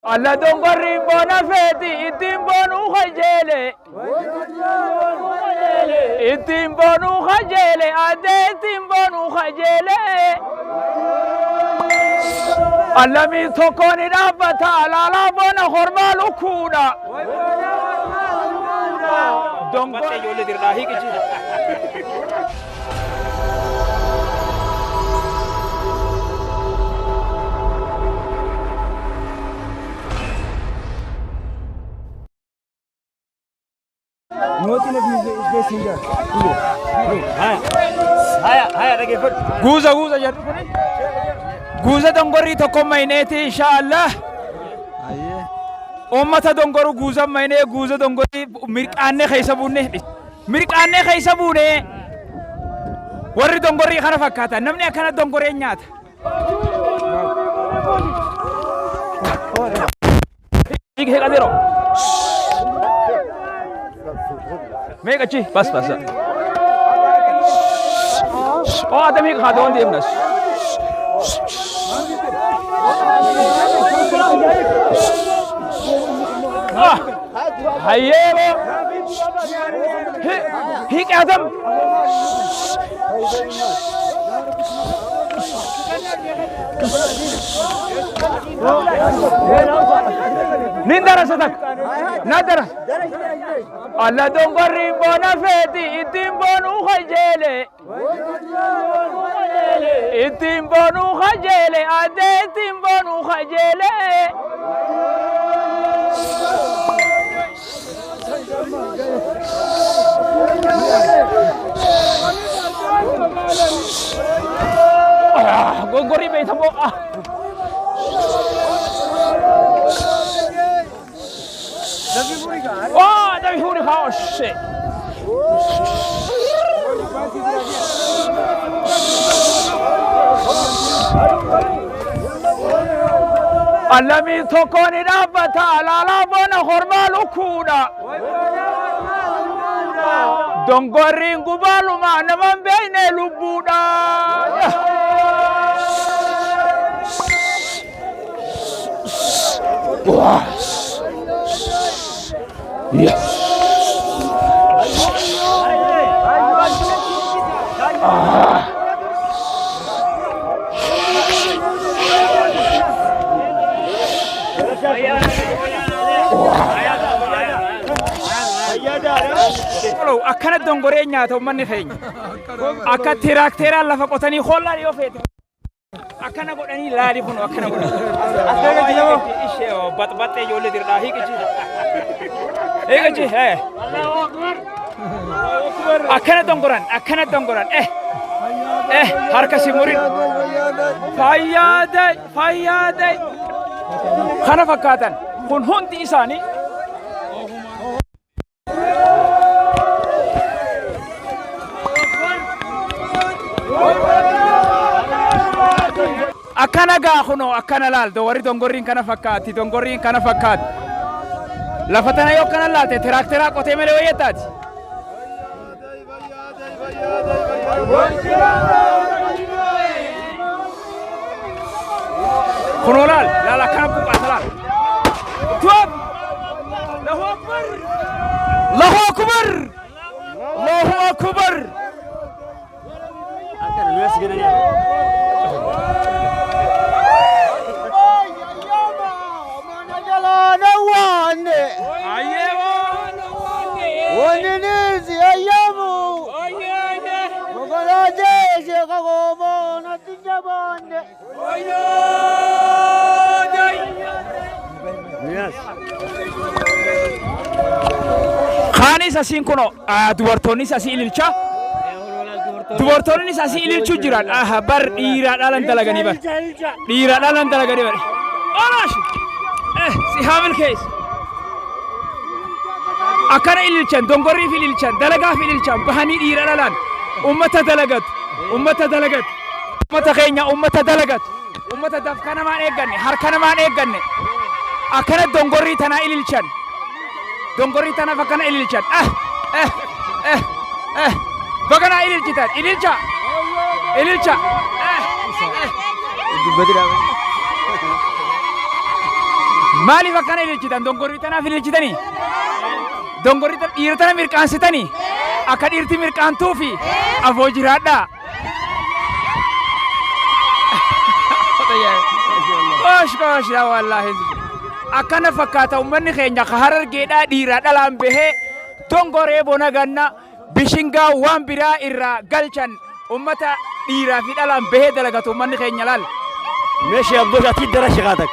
Alla dongorri bona feti itin bonu khajele itin bonu khajele ade itin bonu khajele alla mi thokoni nabata la bona khormalu kuna dongorri yole dirdahi kichi Notin of this singer. Haya, lagi foot. Guza jadi. Guza dongori toko maineti inshallah. Aye. Ummata dongoru guza maine guza dongori mirqanne khaysabune. Mirqanne khaysabune. Warri dongori kana fakkata namni akana dongore nyaata. Ige kadero. Mega chi bas. Oh adami khadon demna. Ah hayero. Hik adam. Nindara sadak. Nadara. Alla dongorri bona feti itin bonu khajele itin bonu khajele ade itin bonu khajele dongorri be thamo Oh, där hur det har sig. Alla mi thokoni nabata la bona khormalu kuna dongorri ngubalu ma naman beine lubuda Wah Yes. Kalau akan dongore nyaata manni feenya akka tiraktera lafa qotanii hollaa yoo feete akkana godhanii laali kun akkana godhanii akkana jiramoo ishee batbatte ijoollee dirdaa hiiqichi hiiqichi Allahu akbar akkana dongoran harka simurin fayyaaday kana fakkaatan kun hundi isaanii Akana gahuno akana lal do wari dongorrin kana fakkat lafatana yo kana lalte teraktera qote mele wayetati kunolal la kana bu qatala tuab Allahu akbar akan luas gini ya Khanis asin kuno dubartoonni asii ililcha dubartoonni asii ililchu jiran bar dhiiraadhaan dalaganii bar Olash si hamil kees akana ililchan dongorri fi ililchan dalagaa fi ililchan bahanii dhiiraadhaan ummata keenya ummata dalagatu ummata dafka namaan eegganne harka namaan eegganne akana dongorri tana ililchan dongorri tana fakkana ililchan bagana ililchitan ililcha maaliif akkana ililchitan dongorrii tanaaf ililchitanii dongorrii dhiira tana mirqaansitanii akka dhiirti mirqaantuu fi afoo jiraadhaa kosh yaa wallaahi akkana fakkaata ummanni keenya ka Harargeedhaa dhiiraa dhalaan bahee dongoree bona ganna bishingaa waan biraa irraa galchan ummata dhiiraa fi dhalaan bahee dalagatu ummanni keenya laal ماشي ابوش اكيد درش غادك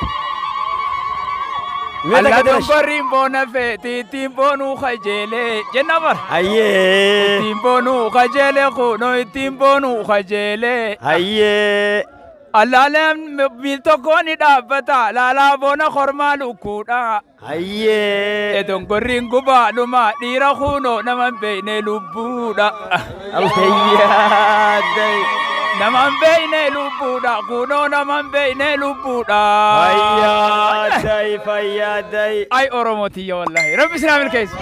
alla dongorriin boona feeti ittiin boonuu kajeelee jenna bar هيا ittiin boonuu kajeelee kunoo ittiin boonuu kajeelee هيا allaaleen miil tokkoon ni dhaabbata laalaa boona kormaa lukkuudha هيا dongorriin gubaadhuma dhiira kunoo naman beeyne lubbuudha هيا داي naman beeyne lubbuudha kunoo naman beeyne lubbuudha هيا داي فيا داي ay oromotiyya wallahi rabbi sinaa milkeessu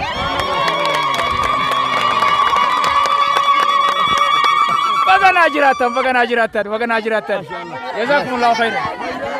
baganaa jiraattan jazakumullahu khairan